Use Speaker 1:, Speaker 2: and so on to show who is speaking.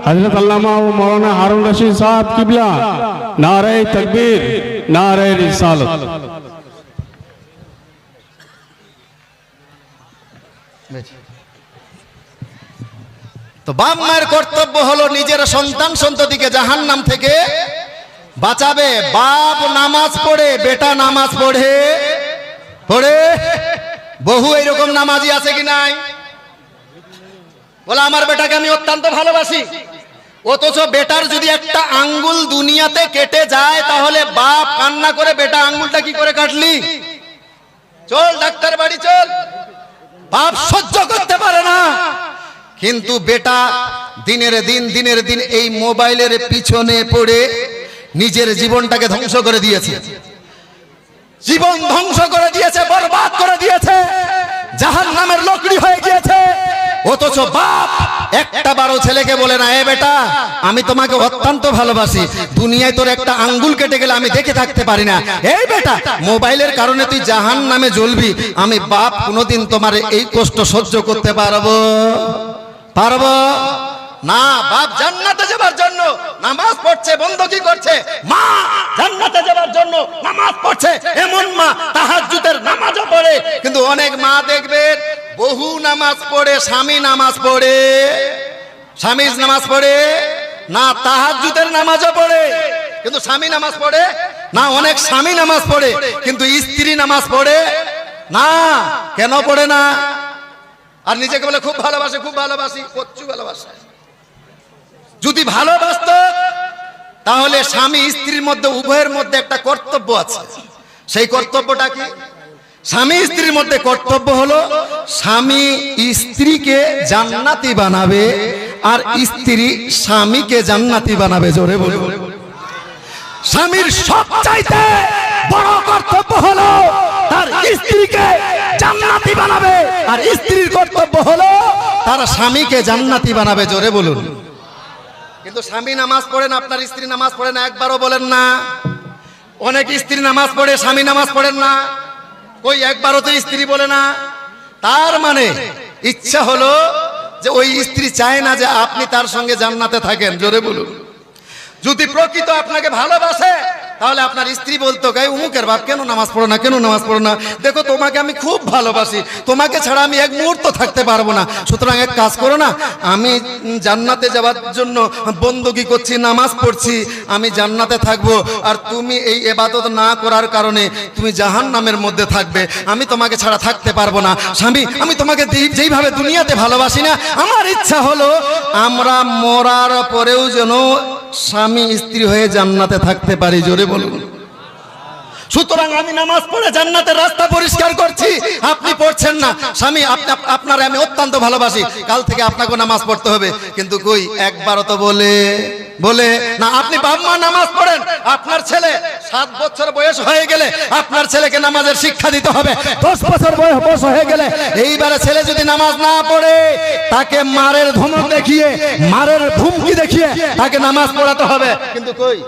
Speaker 1: हजरत अल्लामा व मौलाना हारून रशीद साहब किबला। नारे तकबीर, नारे रिसालत।
Speaker 2: তো বাপ মায়ের কর্তব্য হলো নিজের সন্তান সন্ততিকে জাহান্নাম থেকে বাঁচাবে। বাপ নামাজ পড়ে, বেটা নামাজ পড়ে পড়ে বহু এইরকম নামাজি আছে কি নাই? বলে আমার বেটাকে আমি অত্যন্ত ভালোবাসি, অথচ বেটার যদি একটা আঙ্গুল দুনিয়াতে কেটে যায় তাহলে বাপ কান্না করে, বেটা আঙ্গুলটা কি করে কাটলি, চল ডাক্তার বাড়ি চল। বাপ সহ্য করতে পারে না, কিন্তু বেটা দিনের দিন এই মোবাইলের পিছনে পড়ে নিজের জীবনটাকে ধ্বংস করে দিয়েছে, জীবন ধ্বংস করে দিয়েছে, বরবাদ করে দিয়েছে, জাহান্নামের লকড়ি হয়ে গিয়েছে। অথচ বাপ একটা বারো ছেলেকে বলে না, এ বেটা আমি তোমাকে অত্যন্ত ভালোবাসি, দুনিয়ায় তোর একটা আঙ্গুল কেটে গেলে আমি দেখে থাকতে পারি না, এই বেটা মোবাইলের কারণে তুই জাহান্নামে জ্বলবি, আমি বাপ কোনোদিন তোমার এই কষ্ট সহ্য করতে পারবো না। বাপ জান্নাতে যাবার জন্য নামাজ পড়ছে, বন্দী করছে, মা জান্নাতে যাবার জন্য নামাজ পড়ছে, এমন মা তাহাজ্জুদের নামাজও পড়ে। কিন্তু অনেক মা দেখবেন বহু নামাজ পড়ে, স্বামী নামাজ পড়ে, স্বামী নামাজ পড়ে না, তাহাজ্জুদের নামাজও পড়ে কিন্তু স্বামী নামাজ পড়ে না। অনেক স্বামী নামাজ পড়ে কিন্তু স্ত্রী নামাজ পড়ে না। কেন পড়ে না? আর নিজেকে বলে খুব ভালোবাসে, খুব ভালোবাসি, কচ্ছু ভালোবাসে। যদি ভালোবাসতো তাহলে স্বামী স্ত্রীর মধ্যে, উভয়ের মধ্যে একটা কর্তব্য আছে। সেই কর্তব্যটা কি? স্বামী স্ত্রীর মধ্যে কর্তব্য হলো স্বামী স্ত্রীকে জান্নাতি বানাবে আর স্ত্রী স্বামীকে জান্নাতি বানাবে। জোরে বলে। স্বামীর সবচাইতে বড় কর্তব্য হলো তার স্ত্রীকে জান্নাতি বানাবে, আর স্ত্রীর কর্তব্য হলো তার স্বামীকে জান্নাতি বানাবে। জোরে বলুন। কিন্তু স্বামী নামাজ পড়েন, আপনার স্ত্রী নামাজ পড়ে না, একবারও বলেন না। অনেক স্ত্রী নামাজ পড়ে, স্বামী নামাজ পড়েন না, কই একবারও তো স্ত্রী বলে না। তার মানে ইচ্ছা হলো যে ওই স্ত্রী চায় না যে আপনি তার সঙ্গে জান্নাতে থাকেন। জোরে বলুন। যদি প্রকৃত আপনাকে ভালোবাসে তাহলে আপনার স্ত্রী বলতো, গাই উমুকের বাপ কেন নামাজ পড়ো না, কেন নামাজ পড়ো না, দেখো তোমাকে আমি খুব ভালোবাসি, তোমাকে ছাড়া আমি এক মুহূর্ত থাকতে পারবো না, সুতরাং এক কাজ করো না, আমি জান্নাতে যাওয়ার জন্য বন্দী করছি, নামাজ পড়ছি, আমি জান্নাতে থাকবো, আর তুমি এই ইবাদত না করার কারণে তুমি জাহান্নামের মধ্যে থাকবে, আমি তোমাকে ছাড়া থাকতে পারবো না। স্বামী, আমি তোমাকে যেইভাবে দুনিয়াতে ভালোবাসি না, আমার ইচ্ছা হলো আমরা মরার পরেও যেন স্বামী স্ত্রী হয়ে জান্নাতে থাকতে পারি। জোরে বলুন। সুতরাং আমি নামাজ পড়ে জান্নাতের রাস্তা পরিষ্কার করছি, আপনি পড়ছেন না। স্বামী, আপনারে আমি অত্যন্ত ভালোবাসি, কাল থেকে আপনাকে নামাজ পড়তে হবে, কিন্তু কই একবারও তো বলে না। আপনি বাবা মা নামাজ পড়েন, আপনার ছেলে 7 বছর বয়স হয়ে গেলে আপনার ছেলেকে নামাজের শিক্ষা দিতে হবে। 10 বছর বয়স হয়ে গেলে এইবারে ছেলে যদি নামাজ না পড়ে তাকে মারের ধমক দেখিয়ে, মারের হুমকি দেখিয়ে তাকে নামাজ পড়াতে হবে। কিন্তু কই